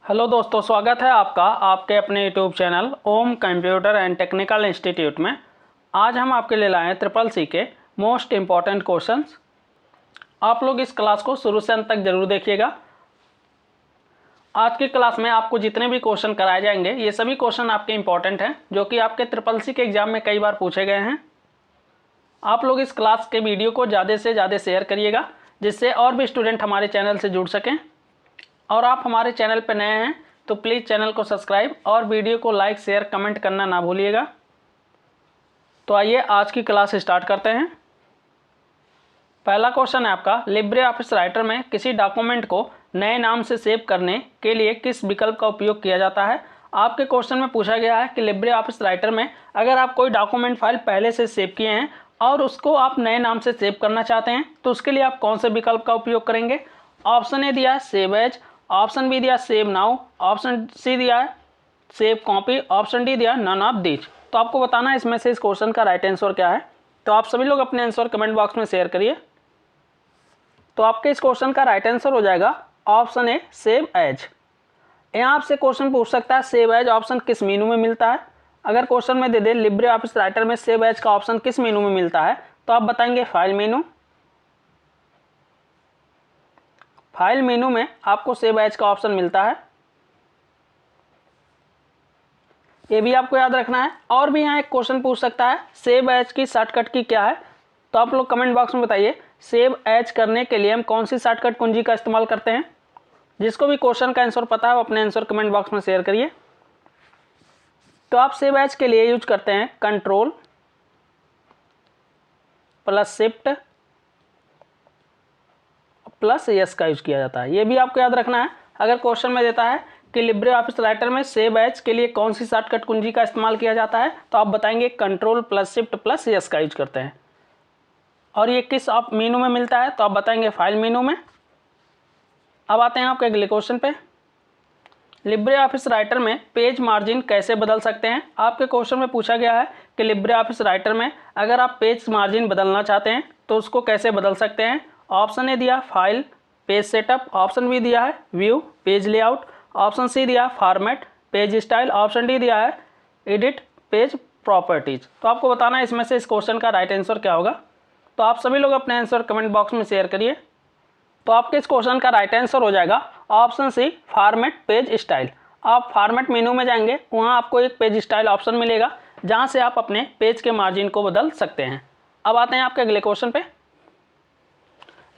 Hello दोस्तों, स्वागत है आपका आपके अपने YouTube channel Om computer and technical institute में। आज हम आपके लिए लाए हैं ट्रिपल सी के मोस्ट इम्पॉर्टेंट क्वेश्चंस। आप लोग इस क्लास को शुरू से अंत तक जरूर देखिएगा। आज की क्लास में आपको जितने भी क्वेश्चन कराए जाएंगे ये सभी क्वेश्चन आपके इम्पॉर्टेंट हैं, जो कि आपके ट्रिपल सी के एग्जाम में कई बार पूछे गए हैं। आप लोग इस क्लास के वीडियो को ज़्यादा से ज़्यादा शेयर करिएगा, जिससे और भी स्टूडेंट हमारे चैनल से जुड़ सकें। और आप हमारे चैनल पर नए हैं तो प्लीज़ चैनल को सब्सक्राइब और वीडियो को लाइक शेयर कमेंट करना ना भूलिएगा। तो आइए आज की क्लास स्टार्ट करते हैं। पहला क्वेश्चन है आपका, लिब्रे ऑफिस राइटर में किसी डॉक्यूमेंट को नए नाम से सेव करने के लिए किस विकल्प का उपयोग किया जाता है। आपके क्वेश्चन में पूछा गया है कि लिब्रे ऑफिस राइटर में अगर आप कोई डॉक्यूमेंट फाइल पहले से सेव किए हैं और उसको आप नए नाम से सेव करना चाहते हैं तो उसके लिए आप कौन से विकल्प का उपयोग करेंगे। ऑप्शन ए दिया है सेव एज, ऑप्शन बी दिया सेव नाउ, ऑप्शन सी दिया है सेव कॉपी, ऑप्शन डी दिया नन ऑफ दीज। तो आपको बताना है इसमें से इस क्वेश्चन का राइट आंसर क्या है। तो आप सभी लोग अपने आंसर कमेंट बॉक्स में शेयर करिए। तो आपके इस क्वेश्चन का राइट आंसर हो जाएगा ऑप्शन ए सेव एज। यहाँ आपसे क्वेश्चन पूछ सकता है सेव एज ऑप्शन किस मेनू में मिलता है। अगर क्वेश्चन में दे दे लिब्रे ऑफिस राइटर में सेव एज का ऑप्शन किस मेनू में मिलता है तो आप बताएंगे फाइल मेनू। फाइल मेनू में आपको सेव एज का ऑप्शन मिलता है, ये भी आपको याद रखना है। और भी यहाँ एक क्वेश्चन पूछ सकता है सेव एज की शॉर्टकट की क्या है। तो आप लोग कमेंट बॉक्स में बताइए सेव एज करने के लिए हम कौन सी शॉर्टकट कुंजी का इस्तेमाल करते हैं। जिसको भी क्वेश्चन का आंसर पता है वो अपने आंसर कमेंट बॉक्स में शेयर करिए। तो आप सेव एज के लिए यूज करते हैं control plus shift plus yes का यूज किया जाता है, ये भी आपको याद रखना है। अगर क्वेश्चन में देता है कि लिब्रे ऑफिस राइटर में सेव एज के लिए कौन सी शॉर्टकट कुंजी का इस्तेमाल किया जाता है तो आप बताएंगे control plus shift plus yes का यूज करते हैं। और ये किस आप मेनू में मिलता है तो आप बताएंगे फाइल मेनू में। अब आते हैं आपके अगले क्वेश्चन पे, लिब्रे ऑफिस राइटर में पेज मार्जिन कैसे बदल सकते हैं। आपके क्वेश्चन में पूछा गया है कि लिब्रे ऑफिस राइटर में अगर आप पेज मार्जिन बदलना चाहते हैं तो उसको कैसे बदल सकते हैं। ऑप्शन ए दिया file page setup, option B दिया है view page layout, option C दिया format page style, option D दिया है एडिट पेज प्रॉपर्टीज। तो आपको बताना है इसमें से इस क्वेश्चन का राइट आंसर क्या होगा। तो आप सभी लोग अपने आंसर कमेंट बॉक्स में शेयर करिए। तो आपके इस क्वेश्चन का राइट आंसर हो जाएगा option C format page style. आप फॉर्मेट मेनू में जाएंगे, वहाँ आपको एक पेज स्टाइल ऑप्शन मिलेगा जहाँ से आप अपने पेज के मार्जिन को बदल सकते हैं। अब आते हैं आपके अगले क्वेश्चन पे,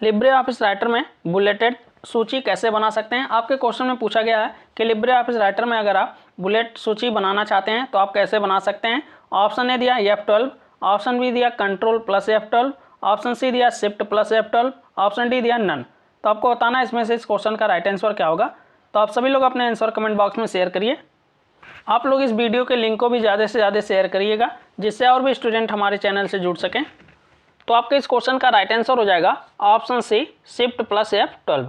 लिब्रे ऑफिस राइटर में बुलेटेड सूची कैसे बना सकते हैं। आपके क्वेश्चन में पूछा गया है कि लिब्रे ऑफिस राइटर में अगर आप बुलेट सूची बनाना चाहते हैं तो आप कैसे बना सकते हैं। ऑप्शन ए दिया F12, ऑप्शन बी दिया control plus F12, option C दिया shift plus F12, option D दिया नन। तो आपको बताना है इसमें से इस क्वेश्चन का राइट आंसर क्या होगा। तो आप सभी लोग अपने आंसर कमेंट बॉक्स में शेयर करिए। आप लोग इस वीडियो के लिंक को भी ज़्यादा से ज़्यादा शेयर करिएगा, जिससे और भी स्टूडेंट हमारे चैनल से जुड़ सकें। तो आपके इस क्वेश्चन का राइट आंसर हो जाएगा option C shift plus F12।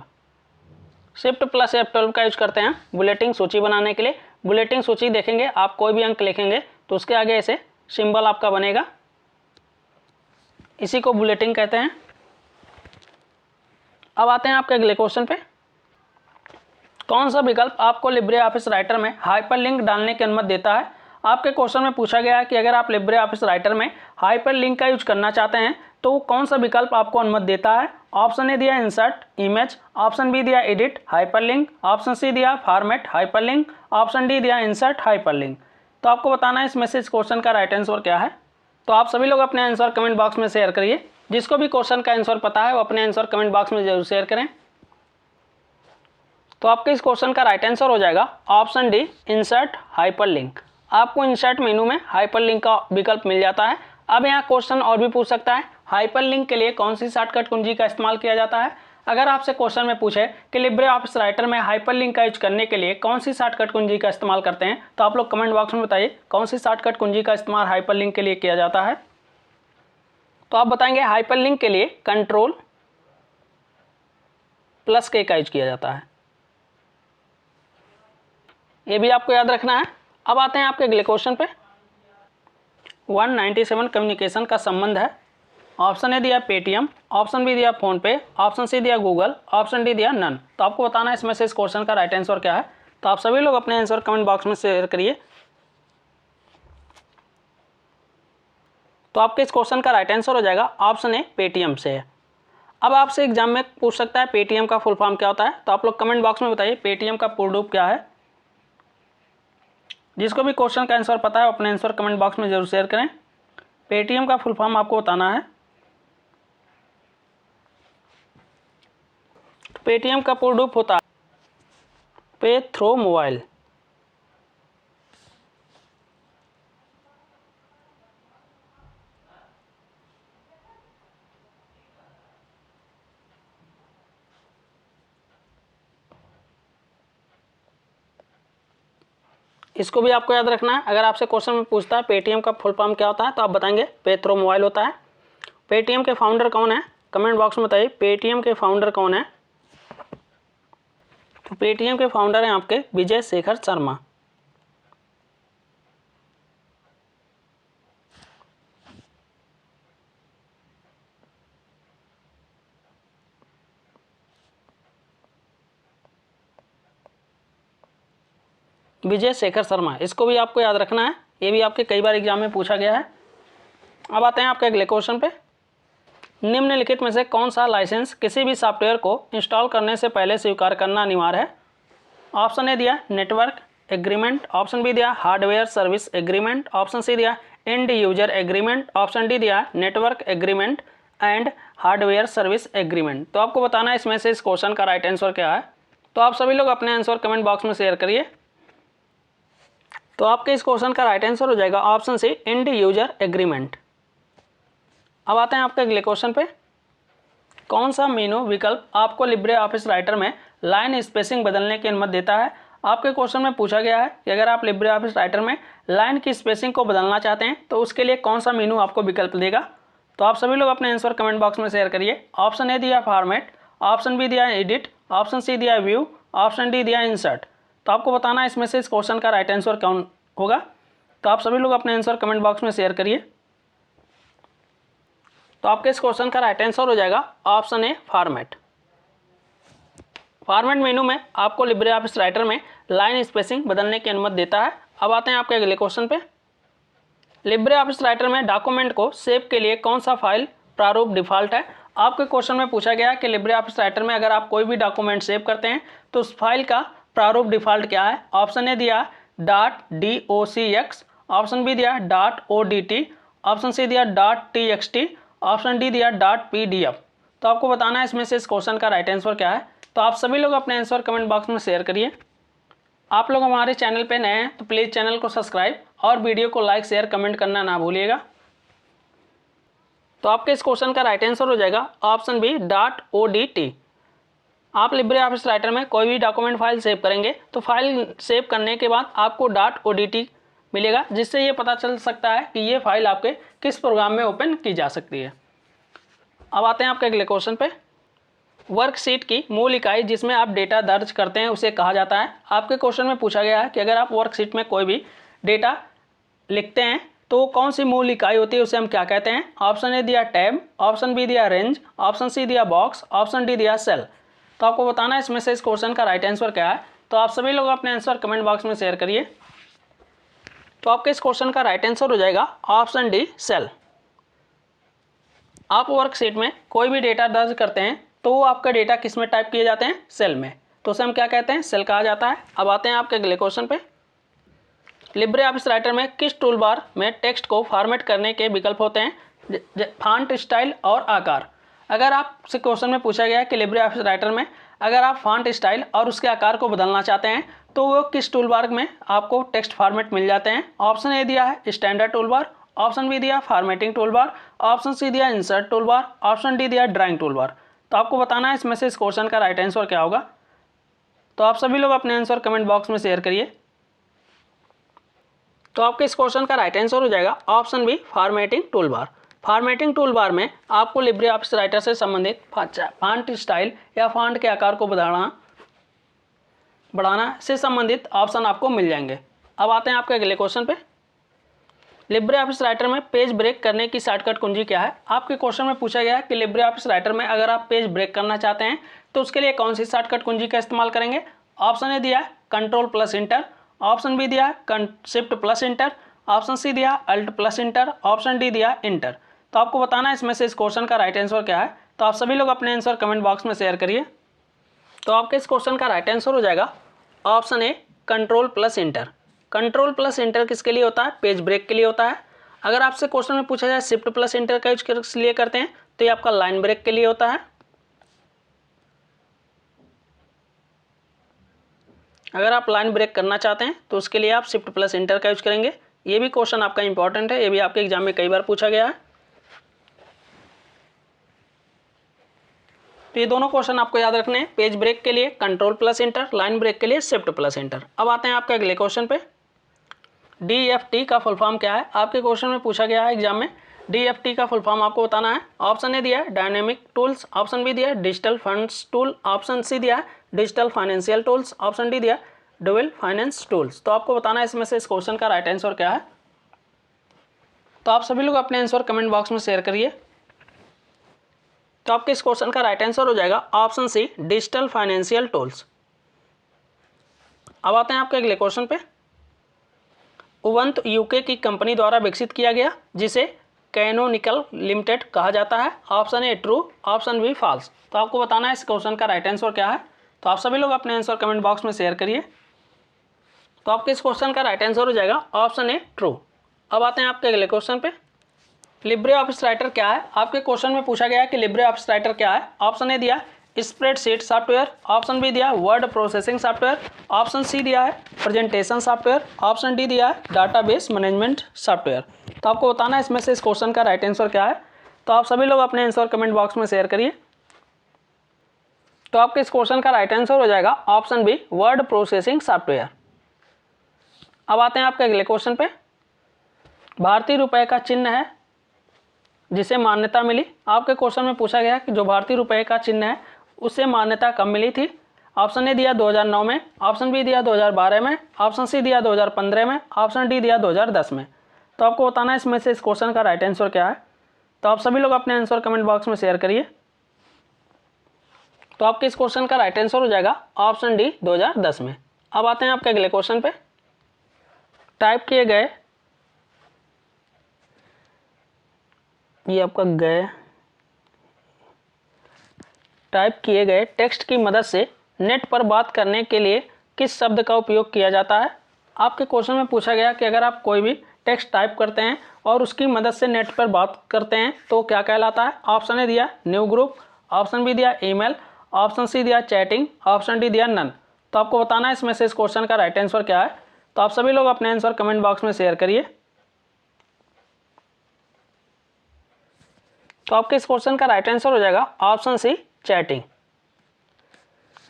Shift plus F12 का यूज करते हैं बुलेटिंग सूची बनाने के लिए। बुलेटिंग सूची देखेंगे आप कोई भी अंक लिखेंगे तो उसके आगे ऐसे सिंबल आपका बनेगा, इसी को बुलेटिंग कहते हैं। अब आते हैं आपके अगले क्वेश्चन पे, कौन सा विकल्प आपको लिब्रे ऑफिस राइटर में हाइपरलिंक डालने की अनुमति देता है। आपके क्वेश्चन में पूछा गया है कि अगर आप लिब्रे ऑफिस राइटर में हाइपरलिंक का यूज करना चाहते हैं तो वो कौन सा विकल्प आपको अनुमति देता है। ऑप्शन ए दिया इंसर्ट इमेज, ऑप्शन बी दिया एडिट हाइपरलिंक, ऑप्शन सी दिया फॉर्मेट हाइपरलिंक, ऑप्शन डी दिया इंसर्ट हाइपरलिंक। तो आपको बताना है इसमें से इस क्वेश्चन का राइट आंसर क्या है। तो आप सभी लोग अपने आंसर कमेंट बॉक्स में शेयर करिए। जिसको भी क्वेश्चन का आंसर पता है वो अपने आंसर कमेंट बॉक्स में जरूर शेयर करें। तो आपके इस क्वेश्चन का राइट आंसर हो जाएगा ऑप्शन डी इंसर्ट हाइपरलिंक। आपको इंसर्ट मेनू में हाइपरलिंक का विकल्प मिल जाता है। अब यहाँ क्वेश्चन और भी पूछ सकता है हाइपरलिंक के लिए कौन सी शॉर्टकट कुंजी का इस्तेमाल किया जाता है। अगर आपसे क्वेश्चन में पूछे कि लिब्रे ऑफिस राइटर में हाइपरलिंक का यूज करने के लिए कौन सी शॉर्टकट कुंजी का इस्तेमाल करते हैं तो आप लोग कमेंट बॉक्स में बताइए कौन सी शॉर्टकट कुंजी का इस्तेमाल हाइपरलिंक के लिए किया जाता है। तो आप बताएंगे हाइपरलिंक के लिए कंट्रोल प्लस के का यूज किया जाता है, ये भी आपको याद रखना है। अब आते हैं आपके अगले क्वेश्चन पे, 197 कम्युनिकेशन का संबंध है। ऑप्शन ए दिया पेटीएम, ऑप्शन बी दिया फोन पे, ऑप्शन सी दिया गूगल, ऑप्शन डी दिया नन। तो आपको बताना है इसमें से इस क्वेश्चन का राइट आंसर क्या है। तो आप सभी लोग अपने आंसर कमेंट बॉक्स में शेयर करिए। तो आपके इस क्वेश्चन का राइट आंसर हो जाएगा ऑप्शन ए, पेटीएम से है। अब आपसे एग्जाम में पूछ सकता है पेटीएम का फुल फॉर्म क्या होता है, तो आप लोग कमेंट बॉक्स में बताइए पेटीएम का पूर्ण रूप क्या है। जिसको भी क्वेश्चन का आंसर पता है अपने आंसर कमेंट बॉक्स में जरूर शेयर करें। पेटीएम का फुल फॉर्म आपको बताना है। पेटीएम का पूर्ण रूप होता है पे थ्रू मोबाइल। इसको भी आपको याद रखना है। अगर आपसे क्वेश्चन में पूछता है पेटीएम का फुल फॉर्म क्या होता है, तो आप बताएंगे पे थ्रू मोबाइल होता है। पेटीएम के फाउंडर कौन है, कमेंट बॉक्स में बताइए पेटीएम के फाउंडर कौन है। तो पेटीएम के फाउंडर हैं आपके विजय शेखर शर्मा। विजय शेखर शर्मा, इसको भी आपको याद रखना है, ये भी आपके कई बार एग्जाम में पूछा गया है। अब आते हैं आपके अगले क्वेश्चन पे। निम्नलिखित में से कौन सा लाइसेंस किसी भी सॉफ्टवेयर को इंस्टॉल करने से पहले स्वीकार करना अनिवार्य है। ऑप्शन ए दिया नेटवर्क एग्रीमेंट, ऑप्शन बी दिया hardware service agreement, option C दिया end user agreement, option D दिया network agreement and hardware service agreement. तो आपको बताना है इसमें से इस क्वेश्चन का राइट आंसर क्या है। तो आप सभी लोग अपने आंसर कमेंट बॉक्स में शेयर करिए। तो आपके इस क्वेश्चन का राइट आंसर हो जाएगा option C end user agreement. अब आते हैं आपके अगले क्वेश्चन पे। कौन सा मेनू विकल्प आपको लिब्रे ऑफिस राइटर में लाइन स्पेसिंग बदलने की अनुमति देता है। आपके क्वेश्चन में पूछा गया है कि अगर आप लिब्रे ऑफिस राइटर में लाइन की स्पेसिंग को बदलना चाहते हैं तो उसके लिए कौन सा मेनू आपको विकल्प देगा। तो आप सभी लोग अपने आंसर कमेंट बॉक्स में शेयर करिए। ऑप्शन ए दिया फॉर्मेट, ऑप्शन बी दिया एडिट, ऑप्शन सी दिया व्यू, ऑप्शन डी दिया इंसर्ट। तो आपको बताना है इसमें से इस क्वेश्चन का राइट आंसर कौन होगा। तो आप सभी लोग अपने आंसर कमेंट बॉक्स में शेयर करिए। तो आपके इस क्वेश्चन का राइट आंसर हो जाएगा option A format. Format menu में आपको लिब्रे ऑफिस राइटर में लाइन स्पेसिंग बदलने की अनुमति देता है। अब आते हैं आपके अगले क्वेश्चन पे। लिब्रे ऑफिस राइटर में डॉक्यूमेंट को सेव के लिए कौन सा फाइल प्रारूप डिफॉल्ट है। आपके क्वेश्चन में पूछा गया कि लिब्रे ऑफिस राइटर में अगर आप कोई भी डॉक्यूमेंट सेव करते हैं तो उस फाइल का प्रारूप डिफॉल्ट क्या है। ऑप्शन ए दिया .docx, ऑप्शन बी दिया .odt, ऑप्शन सी दिया .txt, ऑप्शन डी दिया .pdf। तो आपको बताना है इसमें से इस क्वेश्चन का राइट आंसर क्या है। तो आप सभी लोग अपने आंसर कमेंट बॉक्स में शेयर करिए। आप लोग हमारे चैनल पे नए हैं तो प्लीज़ चैनल को सब्सक्राइब और वीडियो को लाइक शेयर कमेंट करना ना भूलिएगा। तो आपके इस क्वेश्चन का राइट आंसर हो जाएगा ऑप्शन बी .odt। आप लिब्रे ऑफिस राइटर में कोई भी डॉक्यूमेंट फाइल सेव करेंगे तो फाइल सेव करने के बाद आपको .odt मिलेगा, जिससे ये पता चल सकता है कि ये फाइल आपके किस प्रोग्राम में ओपन की जा सकती है। अब आते हैं आपके अगले क्वेश्चन पे। वर्कशीट की मूल इकाई जिसमें आप डेटा दर्ज करते हैं उसे कहा जाता है। आपके क्वेश्चन में पूछा गया है कि अगर आप वर्कशीट में कोई भी डेटा लिखते हैं तो कौन सी मूल इकाई होती है, उसे हम क्या कहते हैं। ऑप्शन ए दिया टैब, ऑप्शन बी दिया रेंज, ऑप्शन सी दिया बॉक्स, ऑप्शन डी दिया सेल। तो आपको बताना है इसमें से इस क्वेश्चन का राइट आंसर क्या है। तो आप सभी लोग अपने आंसर कमेंट बॉक्स में शेयर करिए। तो आपके इस क्वेश्चन का राइट आंसर हो जाएगा ऑप्शन डी सेल। आप वर्कशीट में कोई भी डेटा दर्ज करते हैं तो वो आपका डेटा किस में टाइप किए जाते हैं, सेल में। तो उसे हम क्या कहते हैं, सेल कहा जाता है। अब आते हैं आपके अगले क्वेश्चन पे। लिब्रे ऑफिस राइटर में किस टूल बार में टेक्स्ट को फॉर्मेट करने के विकल्प होते हैं, फॉन्ट स्टाइल और आकार। अगर आपसे क्वेश्चन में पूछा गया है कि लिब्रे ऑफिस राइटर में अगर आप फॉन्ट स्टाइल और उसके आकार को बदलना चाहते हैं तो वो किस टूल बार में आपको टेक्स्ट फॉर्मेट मिल जाते हैं। ऑप्शन ए दिया है standard tool bar, option B दिया formatting tool bar, option C दिया insert tool bar, option D दिया ड्राइंग टूल बार। तो आपको बताना है इसमें से इस क्वेश्चन का राइट आंसर क्या होगा। तो आप सभी लोग अपने आंसर कमेंट बॉक्स में शेयर करिए। तो आपके इस क्वेश्चन का राइट आंसर हो जाएगा option B formatting tool bar. Formatting tool bar में आपको लिब्रे ऑफिस राइटर से संबंधित फॉन्ट स्टाइल या फॉन्ट के आकार को बढ़ाना से संबंधित ऑप्शन आपको मिल जाएंगे। अब आते हैं आपके अगले क्वेश्चन पे। लिब्रे ऑफिस राइटर में पेज ब्रेक करने की शॉर्टकट कुंजी क्या है। आपके क्वेश्चन में पूछा गया है कि लिब्रे ऑफिस राइटर में अगर आप पेज ब्रेक करना चाहते हैं तो उसके लिए कौन सी शॉर्टकट कुंजी का इस्तेमाल करेंगे। ऑप्शन ए दिया control plus enter, option B दिया shift plus enter, option C दिया alt plus enter, option D दिया इंटर। तो आपको बताना है इसमें से इस क्वेश्चन का राइट आंसर क्या है। तो आप सभी लोग अपने आंसर कमेंट बॉक्स में शेयर करिए। तो आपके इस क्वेश्चन का राइट आंसर हो जाएगा option A control plus inter. Control plus inter किसके लिए होता है? पेज ब्रेक के लिए होता है। अगर आपसे क्वेश्चन में पूछा जाए शिफ्ट प्लस इंटर का यूज किस लिए करते हैं, तो ये आपका लाइन ब्रेक के लिए होता है। अगर आप लाइन ब्रेक करना चाहते हैं तो उसके लिए आप शिफ्ट प्लस इंटर का यूज करेंगे। ये भी क्वेश्चन आपका इंपॉर्टेंट है, ये भी आपके एग्जाम में कई बार पूछा गया है। तो ये दोनों क्वेश्चन आपको याद रखने हैं, पेज ब्रेक के लिए control plus enter, line break के लिए शिफ्ट प्लस इंटर। अब आते हैं आपके अगले क्वेश्चन पे। DFT का फुल फॉर्म क्या है? आपके क्वेश्चन में पूछा गया है एग्जाम में। DFT का फुल फॉर्म आपको बताना है। ऑप्शन ए दिया है डायनेमिक टूल्स, ऑप्शन बी दिया है digital funds tool, option C दिया है digital financial tools, option D दिया डुअल फाइनेंस टूल्स। तो आपको बताना है इसमें से इस क्वेश्चन का राइट आंसर क्या है। तो आप सभी लोग अपने आंसर कमेंट बॉक्स में शेयर करिए। तो आपके इस क्वेश्चन का राइट आंसर हो जाएगा option C digital financial tools. अब आते हैं आपके अगले क्वेश्चन पे। उबंटू यूके की कंपनी द्वारा विकसित किया गया, जिसे कैनोनिकल लिमिटेड कहा जाता है। Option A true, option B false. तो आपको बताना है इस क्वेश्चन का राइट आंसर क्या है। तो आप सभी लोग अपने आंसर कमेंट बॉक्स में शेयर करिए। तो आपके इस क्वेश्चन का राइट आंसर हो जाएगा ऑप्शन ए ट्रू। अब आते हैं आपके अगले क्वेश्चन पे। लिब्रे ऑफिस राइटर क्या है? आपके क्वेश्चन में पूछा गया है कि लिब्रे ऑफिस राइटर क्या है। ऑप्शन ए दिया स्प्रेडशीट सॉफ्टवेयर, ऑप्शन बी दिया word processing software, option C दिया है प्रेजेंटेशन सॉफ्टवेयर, ऑप्शन डी दिया है डाटाबेस मैनेजमेंट सॉफ्टवेयर। तो आपको बताना है इसमें से इस क्वेश्चन का राइट आंसर क्या है। तो आप सभी लोग अपने आंसर कमेंट बॉक्स में शेयर करिए। तो आपके इस क्वेश्चन का राइट आंसर हो जाएगा option B word processing software. अब आते हैं आपके अगले क्वेश्चन पे। भारतीय रुपए का चिन्ह है जिसे मान्यता मिली। आपके क्वेश्चन में पूछा गया कि जो भारतीय रुपए का चिन्ह है उसे मान्यता कब मिली थी। ऑप्शन ए दिया 2009 में, ऑप्शन बी दिया 2012 में, ऑप्शन सी दिया 2015 में, ऑप्शन डी दिया 2010 में। तो आपको बताना है इसमें से इस क्वेश्चन का राइट आंसर क्या है। तो आप सभी लोग अपने आंसर कमेंट बॉक्स में शेयर करिए। तो आपके इस क्वेश्चन का राइट आंसर हो जाएगा ऑप्शन डी 2010 में। अब आते हैं आपके अगले क्वेश्चन पे। टाइप किए गए, ये आपका टाइप किए गए टेक्स्ट की मदद से नेट पर बात करने के लिए किस शब्द का उपयोग किया जाता है। आपके क्वेश्चन में पूछा गया कि अगर आप कोई भी टेक्स्ट टाइप करते हैं और उसकी मदद से नेट पर बात करते हैं तो क्या कहलाता है। ऑप्शन ए दिया न्यू ग्रुप, ऑप्शन बी दिया ईमेल, ऑप्शन सी दिया चैटिंग, ऑप्शन डी दिया नन। तो आपको बताना है इसमें से इस क्वेश्चन का राइट आंसर क्या है। तो आप सभी लोग अपने आंसर कमेंट बॉक्स में शेयर करिए। तो आपके इस क्वेश्चन का राइट आंसर हो जाएगा ऑप्शन सी चैटिंग।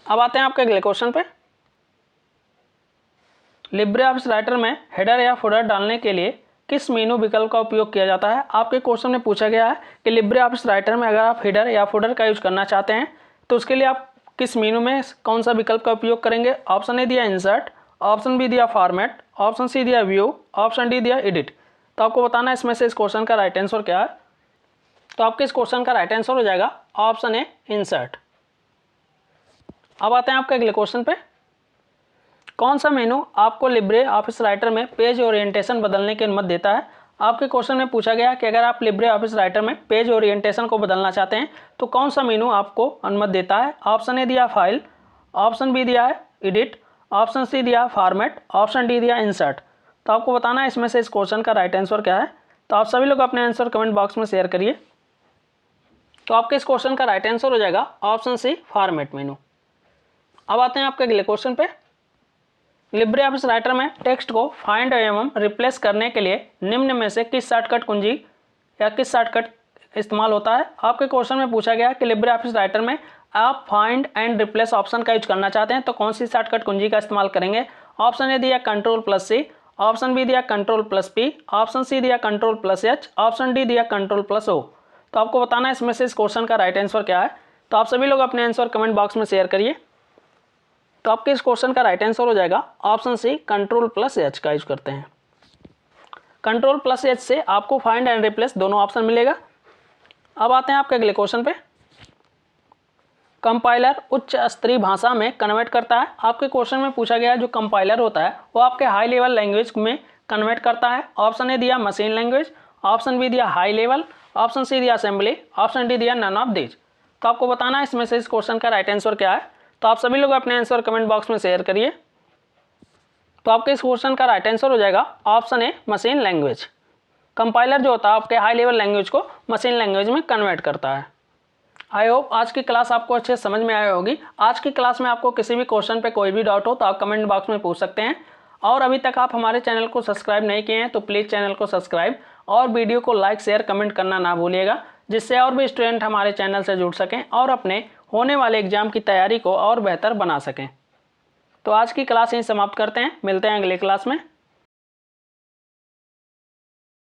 अब आते हैं आपके अगले क्वेश्चन पे। लिब्रे ऑफिस राइटर में हेडर या फुटर डालने के लिए किस मेनू विकल्प का उपयोग किया जाता है। आपके क्वेश्चन में पूछा गया है कि लिब्रे ऑफिस राइटर में अगर आप हेडर या फुटर का यूज करना चाहते हैं तो उसके लिए आप किस मेनू में कौन सा विकल्प का उपयोग करेंगे। ऑप्शन ए दिया इंसर्ट, ऑप्शन बी दिया फॉर्मेट, ऑप्शन सी दिया व्यू, ऑप्शन डी दिया एडिट। तो आपको बताना है इसमें से इस क्वेश्चन का राइट आंसर क्या है। तो आपके इस क्वेश्चन का राइट आंसर हो जाएगा ऑप्शन ए इंसर्ट। अब आते हैं आपके अगले क्वेश्चन पे। कौन सा मेनू आपको लिब्रे ऑफिस राइटर में पेज ओरिएंटेशन बदलने की अनुमति देता है। आपके क्वेश्चन में पूछा गया कि अगर आप लिब्रे ऑफिस राइटर में पेज ओरिएंटेशन को बदलना चाहते हैं तो कौन सा मेनू आपको अनुमति देता है। ऑप्शन ए दिया फाइल, ऑप्शन बी दिया है एडिट, ऑप्शन सी दिया फॉर्मेट, ऑप्शन डी दिया इंसर्ट। तो आपको बताना है इसमें से इस क्वेश्चन का राइट आंसर क्या है। तो आप सभी लोग अपने आंसर कमेंट बॉक्स में शेयर करिए। तो आपके इस क्वेश्चन का राइट आंसर हो जाएगा ऑप्शन सी फॉर्मेट मेनू। अब आते हैं आपके अगले क्वेश्चन पे। लिब्रे ऑफिस राइटर में टेक्स्ट को फाइंड एवं रिप्लेस करने के लिए निम्न में से किस शॉर्टकट कुंजी या किस शॉर्टकट इस्तेमाल होता है। आपके क्वेश्चन में पूछा गया कि लिब्रे ऑफिस राइटर में आप फाइंड एंड रिप्लेस ऑप्शन का यूज करना चाहते हैं तो कौन सी शॉर्टकट कुंजी का इस्तेमाल करेंगे। ऑप्शन ए दिया control plus C, option B दिया control plus P, option C दिया control plus H, option D दिया कंट्रोल प्लस ओ। तो आपको बताना है इसमें से इस क्वेश्चन का राइट आंसर क्या है। तो आप सभी लोग अपने आंसर कमेंट बॉक्स में शेयर करिए। तो आपके इस क्वेश्चन का राइट आंसर हो जाएगा option C control plus H का यूज करते हैं। कंट्रोल प्लस एच से आपको फाइंड एंड रिप्लेस दोनों ऑप्शन मिलेगा। अब आते हैं आपके अगले क्वेश्चन पे। कंपाइलर उच्च स्तरीय भाषा में कन्वर्ट करता है। आपके क्वेश्चन में पूछा गया है जो कंपाइलर होता है वो आपके हाई लेवल लैंग्वेज में कन्वर्ट करता है। ऑप्शन ए दिया मशीन लैंग्वेज, ऑप्शन बी दिया हाई लेवल, ऑप्शन सी दिया असेंबली, ऑप्शन डी दिया नन ऑफ दीज। तो आपको बताना है इसमें से इस क्वेश्चन का राइट आंसर क्या है। तो आप सभी लोग अपने आंसर कमेंट बॉक्स में शेयर करिए। तो आपके इस क्वेश्चन का राइट आंसर हो जाएगा option A machine language. Compiler जो होता है आपके हाई लेवल लैंग्वेज को मशीन लैंग्वेज में कन्वर्ट करता है। आई होप आज की क्लास आपको अच्छे समझ में आई होगी। आज की क्लास में आपको किसी भी क्वेश्चन पे कोई भी डाउट हो तो आप कमेंट बॉक्स में पूछ सकते हैं। और अभी तक आप हमारे चैनल को सब्सक्राइब नहीं किए हैं तो प्लीज़ चैनल को सब्सक्राइब और वीडियो को लाइक शेयर कमेंट करना ना भूलिएगा, जिससे और भी स्टूडेंट हमारे चैनल से जुड़ सकें और अपने होने वाले एग्जाम की तैयारी को और बेहतर बना सकें। तो आज की क्लास यहीं समाप्त करते हैं, मिलते हैं अगली क्लास में।